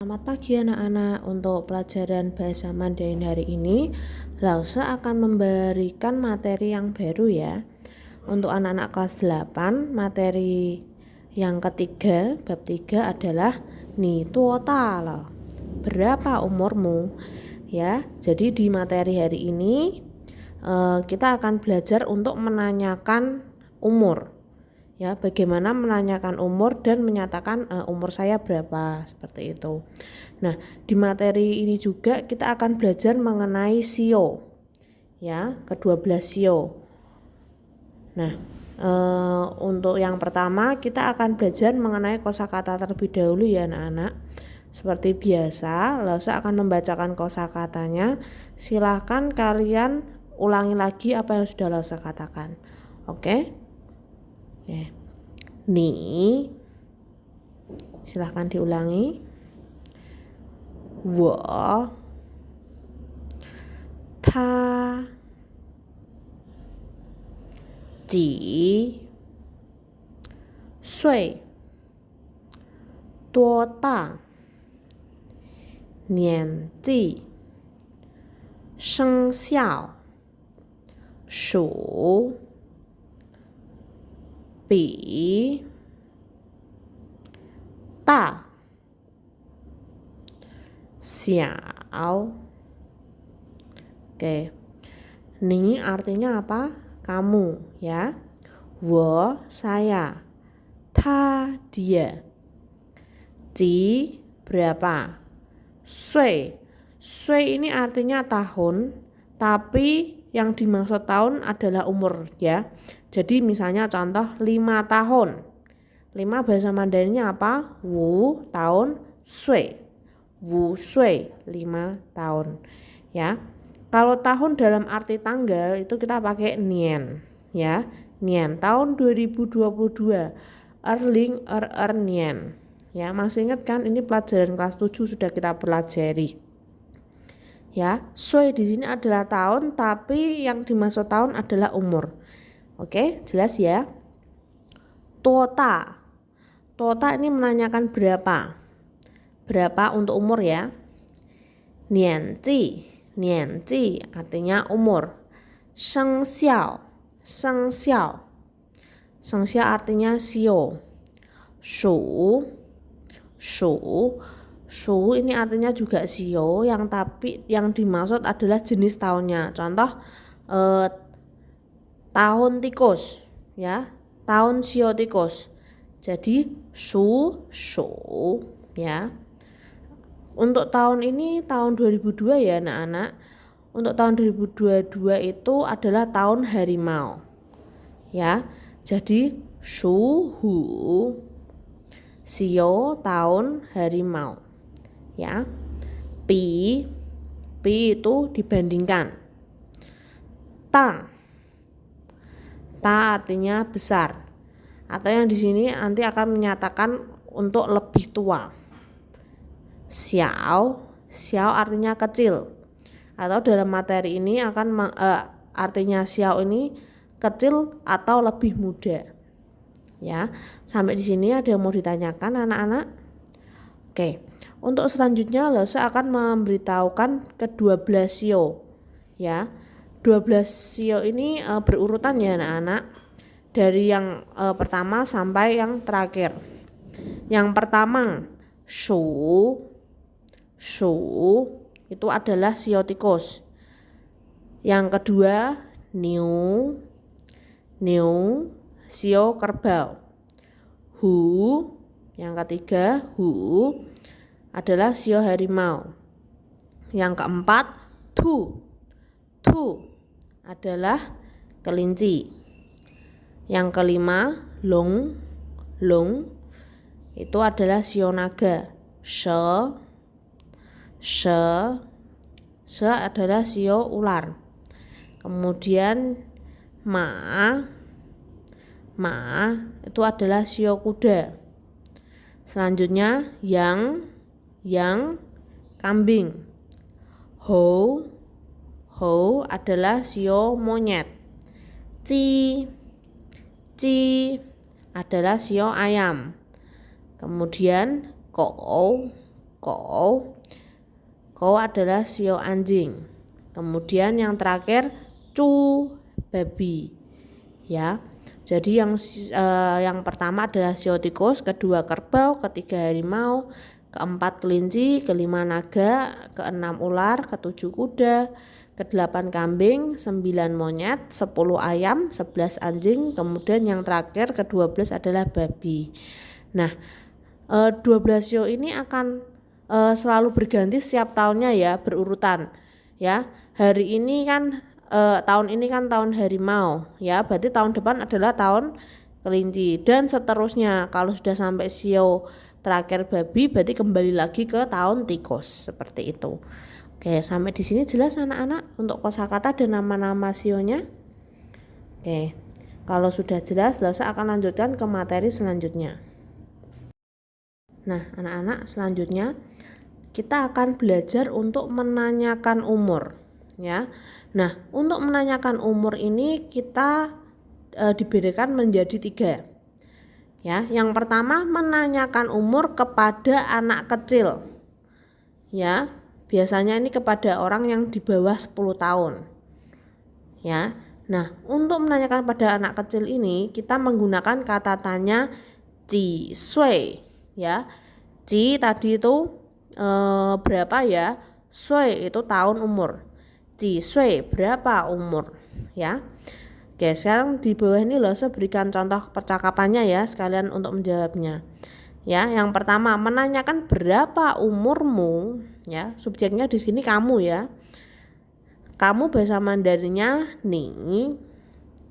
Selamat pagi anak-anak. Untuk pelajaran bahasa Mandarin hari ini, Lause akan memberikan materi yang baru ya. Untuk anak-anak kelas 8, materi yang ketiga, bab 3 adalah Ni tuo ta le. Berapa umurmu? Ya, jadi di materi hari ini kita akan belajar untuk menanyakan umur. Ya, bagaimana menanyakan umur dan menyatakan umur saya berapa, seperti itu. Nah, di materi ini juga kita akan belajar mengenai sio. Ya, ke-12 sio. Nah, untuk yang pertama kita akan belajar mengenai kosakata terlebih dahulu ya anak-anak. Seperti biasa, Lause akan membacakan kosakatanya. Silahkan kalian ulangi lagi apa yang sudah Lause katakan. Oke? Ni, silahkan diulangi. Wo, ta, ji, sui, duo da, nian ji, sheng xiao, shu, bi, da, xiao. Oke. Ni artinya apa? Kamu ya. Wo saya. Ta dia. Ji berapa? Sui. Sui ini artinya tahun, tapi yang dimaksud tahun adalah umur ya. Jadi misalnya contoh 5 tahun. 5 bahasa Mandarinnya apa? Wu tahun, sui. Wu sui 5 tahun. Ya. Kalau tahun dalam arti tanggal itu kita pakai nian ya. Nian tahun 2022. Erling nian. Ya, masih ingat kan ini pelajaran kelas 7 sudah kita pelajari. Ya, sui di sini adalah tahun tapi yang dimaksud tahun adalah umur. Oke, jelas ya. Tota. Tota ini menanyakan berapa. Berapa untuk umur ya. Nianji. Nianji artinya umur. Sheng xiao. Sheng xiao. Sheng xiao artinya sio. Shu. Shu. Shu ini artinya juga sio tapi yang dimaksud adalah jenis tahunnya. Contoh tahun tikus ya. Tahun sio tikus. Jadi shu ya. Untuk tahun ini tahun 2002 ya anak-anak. Untuk tahun 2022 itu adalah tahun harimau. Ya. Jadi shuhu sio tahun harimau. Ya. Pi itu dibandingkan. Ta artinya besar. Atau yang di sini nanti akan menyatakan untuk lebih tua. Xiao artinya kecil. Atau dalam materi ini akan artinya xiao ini kecil atau lebih muda. Ya, sampai di sini ada yang mau ditanyakan anak-anak? Oke. Untuk selanjutnya Lause akan memberitahukan ke-12 sio. Ya. 12 sio ini berurutan ya anak-anak. Dari yang pertama sampai yang terakhir. Yang pertama shu itu adalah sio tikus. Yang kedua niu sio kerbau. Hu yang ketiga hu adalah sio harimau. Yang keempat tu adalah kelinci. Yang kelima long itu adalah sio naga. She adalah sio ular. Kemudian ma itu adalah sio kuda. Selanjutnya yang kambing. Hou adalah sio monyet. Ci adalah sio ayam. Kemudian kou kou. Kou adalah sio anjing. Kemudian yang terakhir cu babi. Ya. Jadi yang pertama adalah sio tikus, kedua kerbau, ketiga harimau, keempat kelinci, kelima naga, keenam ular, ketujuh kuda, kedelapan kambing, 9 monyet, 10 ayam, 11 anjing, kemudian yang terakhir ke-12 adalah babi. Nah, 12 sio ini akan selalu berganti setiap tahunnya ya, berurutan ya. Hari ini kan tahun ini kan tahun harimau ya, berarti tahun depan adalah tahun kelinci dan seterusnya. Kalau sudah sampai sio terakhir babi, berarti kembali lagi ke tahun tikus, seperti itu. Oke, sampai di sini jelas anak-anak untuk kosakata dan nama-nama sionya. Oke, kalau sudah jelas, Lasa akan lanjutkan ke materi selanjutnya. Nah, anak-anak, selanjutnya kita akan belajar untuk menanyakan umur ya. Nah, untuk menanyakan umur ini kita dibedakan menjadi 3 ya. Yang pertama, menanyakan umur kepada anak kecil ya. Biasanya ini kepada orang yang di bawah 10 tahun ya. Nah, untuk menanyakan pada anak kecil ini kita menggunakan kata tanya ji sui ya. Ji tadi itu berapa ya, sui itu tahun umur, ji sui berapa umur ya. Oke, sekarang di bawah ini Lasa berikan contoh percakapannya ya, sekalian untuk menjawabnya ya. Yang pertama, menanyakan berapa umurmu ya, subjeknya di sini kamu ya. Kamu bahasa Mandarinnya ni,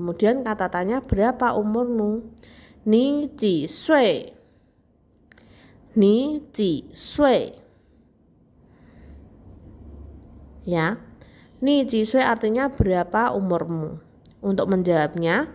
kemudian kata tanya berapa umurmu, ni ji sui, ni ji sui ya. Ni ji sui artinya berapa umurmu. Untuk menjawabnya,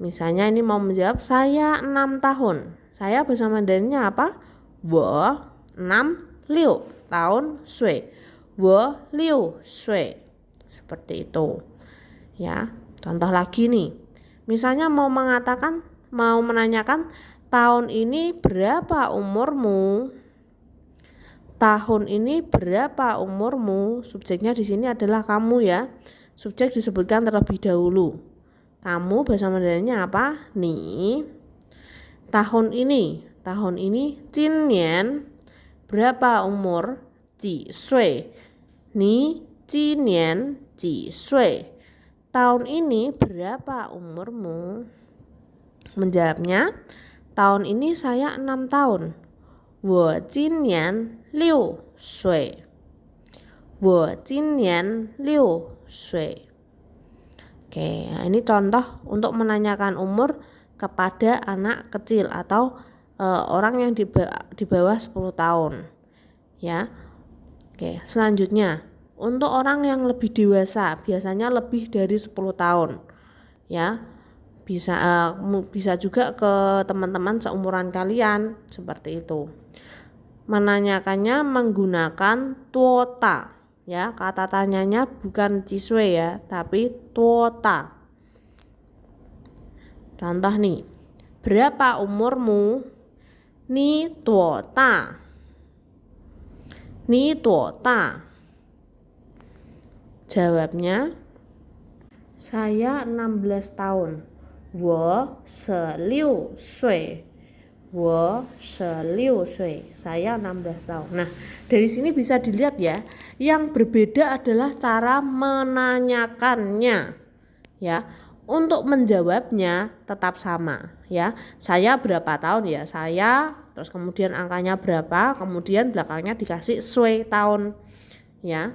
misalnya ini mau menjawab saya 6 tahun. Saya bahasa Mandarinnya apa? Wo 6 liu tahun sui. Wo liu sui. Seperti itu. Ya, contoh lagi nih. Misalnya mau menanyakan tahun ini berapa umurmu? Tahun ini berapa umurmu? Subjeknya di sini adalah kamu ya. Subjek disebutkan terlebih dahulu. Kamu bahasa Mandarinnya apa? Ni. Tahun ini jinian berapa umur? Ji sui. Ni jinian ji sui. Tahun ini berapa umurmu? Menjawabnya, tahun ini saya 6 tahun. Wo jinian 6岁. Wo jinian 6岁. Oke, nah ini contoh untuk menanyakan umur kepada anak kecil atau orang yang di bawah 10 tahun. Ya. Oke, selanjutnya untuk orang yang lebih dewasa, biasanya lebih dari 10 tahun. Ya. Bisa juga ke teman-teman seumuran kalian, seperti itu. Menanyakannya menggunakan tuota ya, kata tanyanya bukan ciswe ya, tapi tuota. Contoh nih, berapa umurmu? Ni tuota. Ni tuota. Jawabnya, saya 16 tahun. Wo 16岁. Wo 16岁. Saya 16 tahun. Nah, dari sini bisa dilihat ya, yang berbeda adalah cara menanyakannya. Ya, untuk menjawabnya tetap sama ya. Saya berapa tahun ya? Saya, terus kemudian angkanya berapa, kemudian belakangnya dikasih sui tahun. Ya.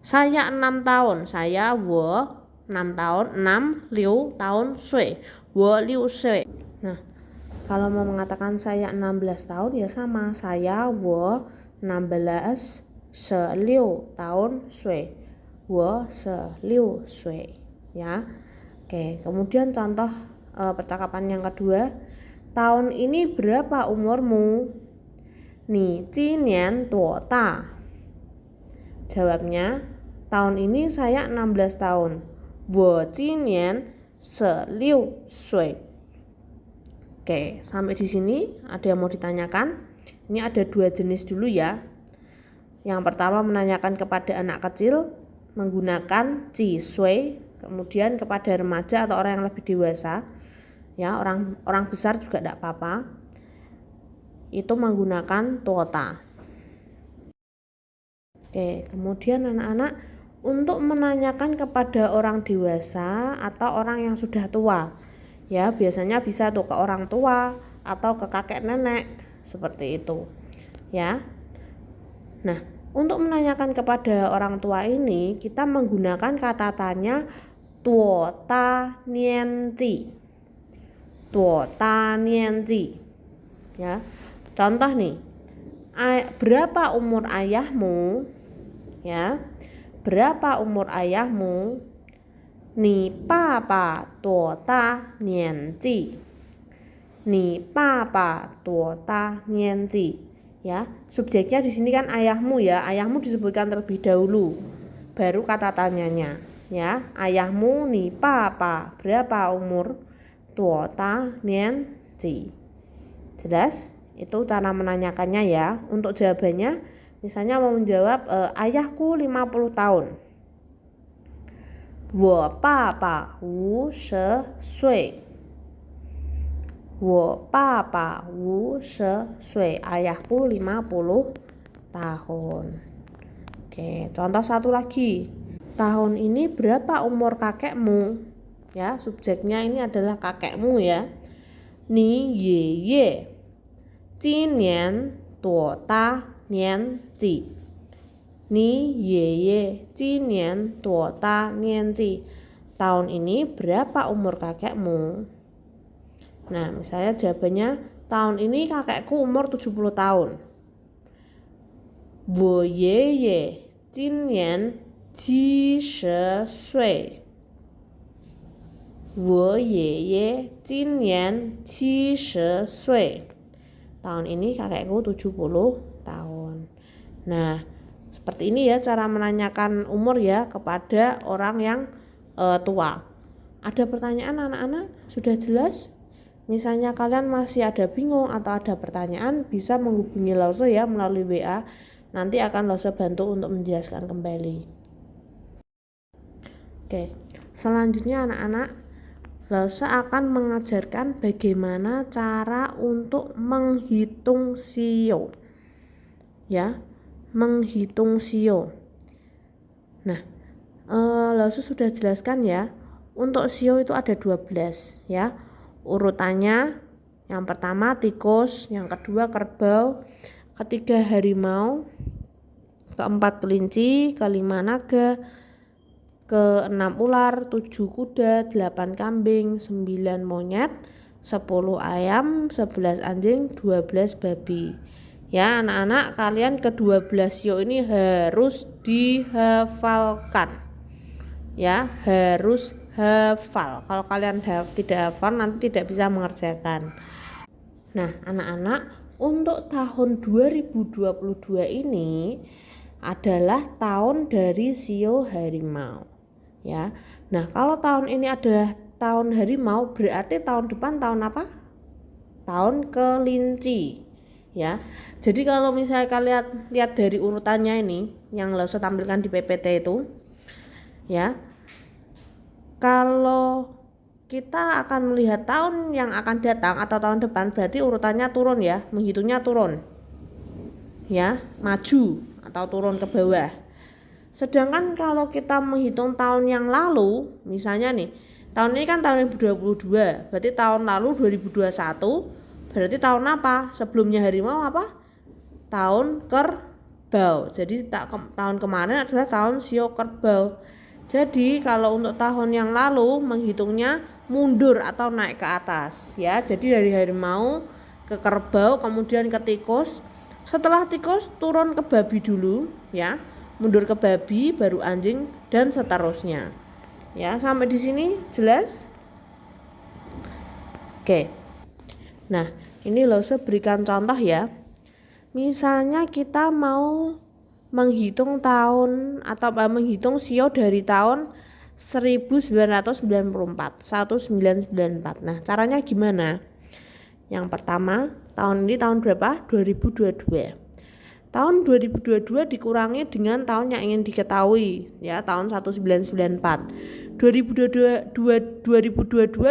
Saya 6 tahun. Saya wo 6 tahun, 6 liu tahun sui. Wo liu sui. Nah, kalau mau mengatakan saya 16 tahun ya sama, saya wo 16 16tahun sui. Wo 16岁 ya. Oke, kemudian contoh percakapan yang kedua. Tahun ini berapa umurmu? Ni jinian tuota. Jawabnya, tahun ini saya 16 tahun. Wo jinian 16岁. Oke, sampai di sini ada yang mau ditanyakan? Ini ada 2 jenis dulu ya. Yang pertama menanyakan kepada anak kecil menggunakan ji sui, kemudian kepada remaja atau orang yang lebih dewasa, ya orang besar juga tidak apa-apa, itu menggunakan tuota. Oke, kemudian anak-anak untuk menanyakan kepada orang dewasa atau orang yang sudah tua, ya biasanya bisa tuh ke orang tua atau ke kakek nenek seperti itu, ya. Nah, untuk menanyakan kepada orang tua ini kita menggunakan kata tanya tuota nianji. Tuota nianji. Ya. Contoh nih. Berapa umur ayahmu? Ya. Berapa umur ayahmu? Ni papa tuota nianji. Ni papa tuota nianji. Ya, subjeknya di sini kan ayahmu ya. Ayahmu disebutkan terlebih dahulu. Baru kata tanyanya, ya. Ayahmu ni papa berapa umur? Tuota nianji. Jelas? Itu cara menanyakannya ya. Untuk jawabannya misalnya mau menjawab ayahku 50 tahun. 我爸爸50岁。我爸爸50岁. Ayahku 50 tahun. Oke, contoh satu lagi. Tahun ini berapa umur kakekmu? Ya, subjeknya ini adalah kakekmu ya. Ni ye ye. 今年多大年纪? Ni ye ye. 今年多大年纪? Tahun ini berapa umur kakekmu? Nah, misalnya jawabannya tahun ini kakekku umur 70 tahun. 我爷爷今年70岁。我爷爷今年70岁. Tahun ini kakekku 70 tahun. Nah, seperti ini ya cara menanyakan umur ya kepada orang yang tua. Ada pertanyaan anak-anak? Sudah jelas? Misalnya kalian masih ada bingung atau ada pertanyaan, bisa menghubungi Lause ya melalui WA. Nanti akan Lause bantu untuk menjelaskan kembali. Oke, selanjutnya anak-anak, Lause akan mengajarkan bagaimana cara untuk menghitung sio. Ya, menghitung sio. Nah, Lause sudah jelaskan ya. Untuk sio itu ada 12 ya. Urutannya yang pertama tikus, yang kedua kerbau, ketiga harimau, keempat kelinci, kelima naga, keenam ular, 7 kuda, 8 kambing, 9 monyet, 10 ayam, 11 anjing, 12 babi. Ya anak-anak, kalian ke-12 sio ini harus dihafalkan. Ya, harus hafal. Kalau kalian tidak hafal nanti tidak bisa mengerjakan. Nah, anak-anak, untuk tahun 2022 ini adalah tahun dari sio harimau. Ya. Nah, kalau tahun ini adalah tahun harimau, berarti tahun depan tahun apa? Tahun kelinci. Ya. Jadi kalau misalnya kalian lihat dari urutannya ini yang Lause tampilkan di PPT itu, ya. Kalau kita akan melihat tahun yang akan datang atau tahun depan, berarti urutannya turun ya, menghitungnya turun. Ya, maju atau turun ke bawah. Sedangkan kalau kita menghitung tahun yang lalu, misalnya nih, tahun ini kan tahun 2022, berarti tahun lalu 2021, berarti tahun apa? Sebelumnya harimau apa? Tahun kerbau. Jadi tahun kemarin adalah tahun sio kerbau. Jadi kalau untuk tahun yang lalu menghitungnya mundur atau naik ke atas ya. Jadi dari harimau ke kerbau, kemudian ke tikus. Setelah tikus turun ke babi dulu ya. Mundur ke babi, baru anjing dan seterusnya. Ya, sampai di sini jelas? Oke. Nah, ini Lause berikan contoh ya. Misalnya kita mau menghitung tahun atau menghitung sio dari tahun 1994. Nah, caranya gimana? Yang pertama, tahun ini tahun berapa? 2022. Tahun 2022 dikurangi dengan tahun yang ingin diketahui, ya, tahun 1994. 2022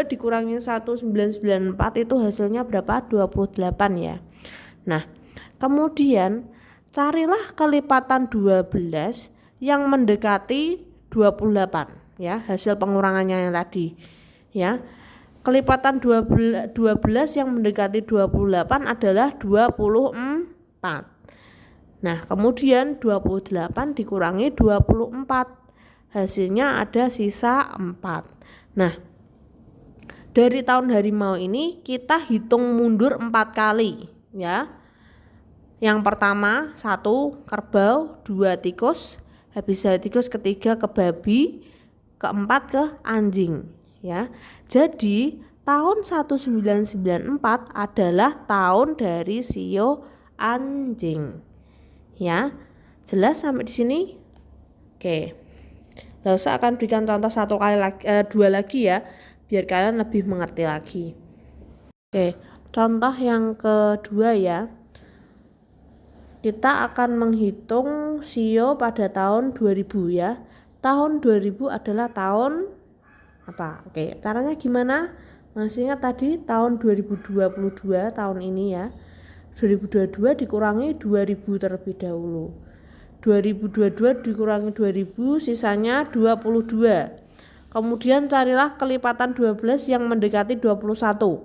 dikurangi 1994 itu hasilnya berapa? 28 ya. Nah, kemudian carilah kelipatan 12 yang mendekati 28 ya, hasil pengurangannya yang tadi ya. Kelipatan 12 yang mendekati 28 adalah 24. Nah, kemudian 28 dikurangi 24. Hasilnya ada sisa 4. Nah, dari tahun harimau ini kita hitung mundur 4 kali ya. Yang pertama 1 kerbau, 2 tikus, habis dari tikus ketiga ke babi, keempat ke anjing ya. Jadi tahun 1994 adalah tahun dari sio anjing. Ya. Jelas sampai di sini? Oke. Lausa akan berikan contoh dua lagi ya, biar kalian lebih mengerti lagi. Oke, contoh yang kedua ya. Kita akan menghitung sio pada tahun 2000 ya. Tahun 2000 adalah tahun apa? Oke, caranya gimana? Masih ingat tadi tahun 2022 tahun ini ya. 2022 dikurangi 2000 terlebih dahulu. 2022 dikurangi 2000 sisanya 22. Kemudian carilah kelipatan 12 yang mendekati 21.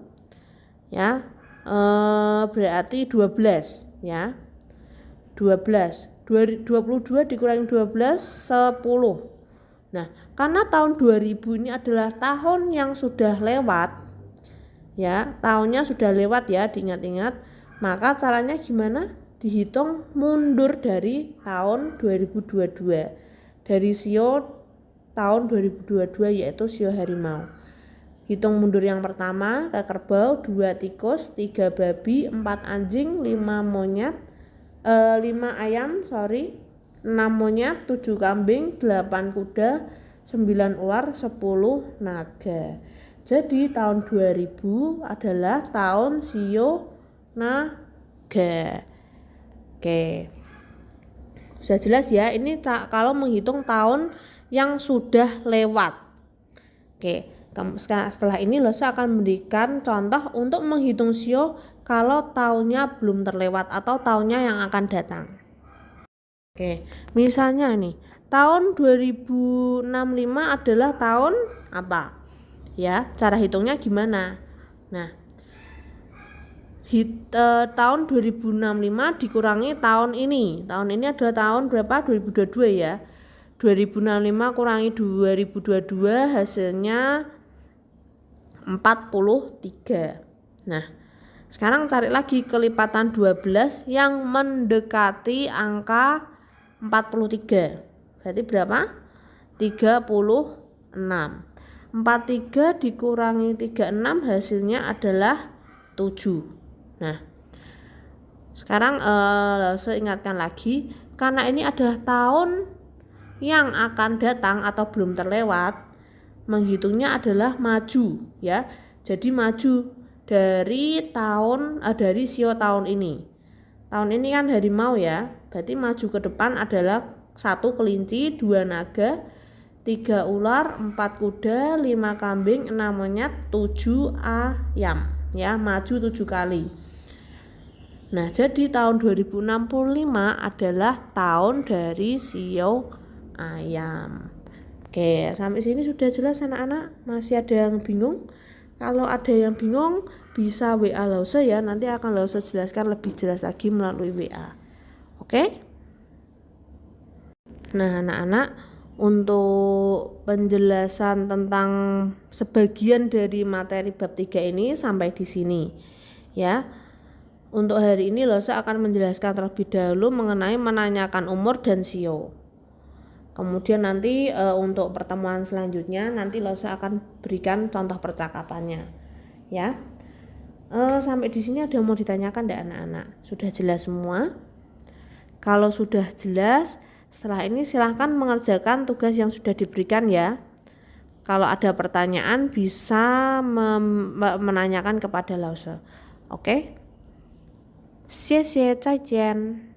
Ya. Berarti 12 ya. 22 dikurangi 12 10. Nah, karena tahun 2000 ini adalah tahun yang sudah lewat ya, tahunnya sudah lewat ya, diingat-ingat, maka caranya gimana? Dihitung mundur dari tahun 2022, dari sio tahun 2022 yaitu sio harimau. Hitung mundur yang pertama ke kerbau, 2 tikus, 3 babi, 4 anjing, 5 ayam, 6 monyet, 7 kambing, 8 kuda, 9 ular, 10 naga. Jadi tahun 2000 adalah tahun sio naga. Oke. Sudah jelas ya, ini kalau menghitung tahun yang sudah lewat. Oke, setelah ini Losa akan memberikan contoh untuk menghitung sio kalau tahunnya belum terlewat atau tahunnya yang akan datang. Oke, misalnya nih, tahun 2065 adalah tahun apa? Ya, cara hitungnya gimana? Nah, tahun 2065 dikurangi tahun ini. Tahun ini adalah tahun berapa? 2022 ya. 2065 kurangi 2022 hasilnya 43. Nah, sekarang cari lagi kelipatan 12 yang mendekati angka 43. Berarti berapa? 36. 43 dikurangi 36 hasilnya adalah 7. Nah, sekarang saya ingatkan lagi, karena ini adalah tahun yang akan datang atau belum terlewat, menghitungnya adalah maju ya. Jadi maju dari dari sio tahun ini. Tahun ini kan harimau ya, berarti maju ke depan adalah 1 kelinci, 2 naga, 3 ular, 4 kuda, 5 kambing, 6 monyet, 7 ayam ya, maju 7 kali. Nah, jadi tahun 2065 adalah tahun dari sio ayam. Oke, sampai sini sudah jelas anak-anak? Masih ada yang bingung? Kalau ada yang bingung bisa WA Lausa ya, nanti akan Lausa jelaskan lebih jelas lagi melalui WA. Oke? Nah, anak-anak, untuk penjelasan tentang sebagian dari materi bab 3 ini sampai di sini ya. Untuk hari ini Lausa akan menjelaskan terlebih dahulu mengenai menanyakan umur dan sio. Kemudian nanti untuk pertemuan selanjutnya nanti Lausa akan berikan contoh percakapannya ya. Sampai di sini ada yang mau ditanyakan enggak anak-anak? Sudah jelas semua? Kalau sudah jelas, setelah ini silahkan mengerjakan tugas yang sudah diberikan ya. Kalau ada pertanyaan bisa menanyakan kepada Lausa. Oke? 谢谢，再见。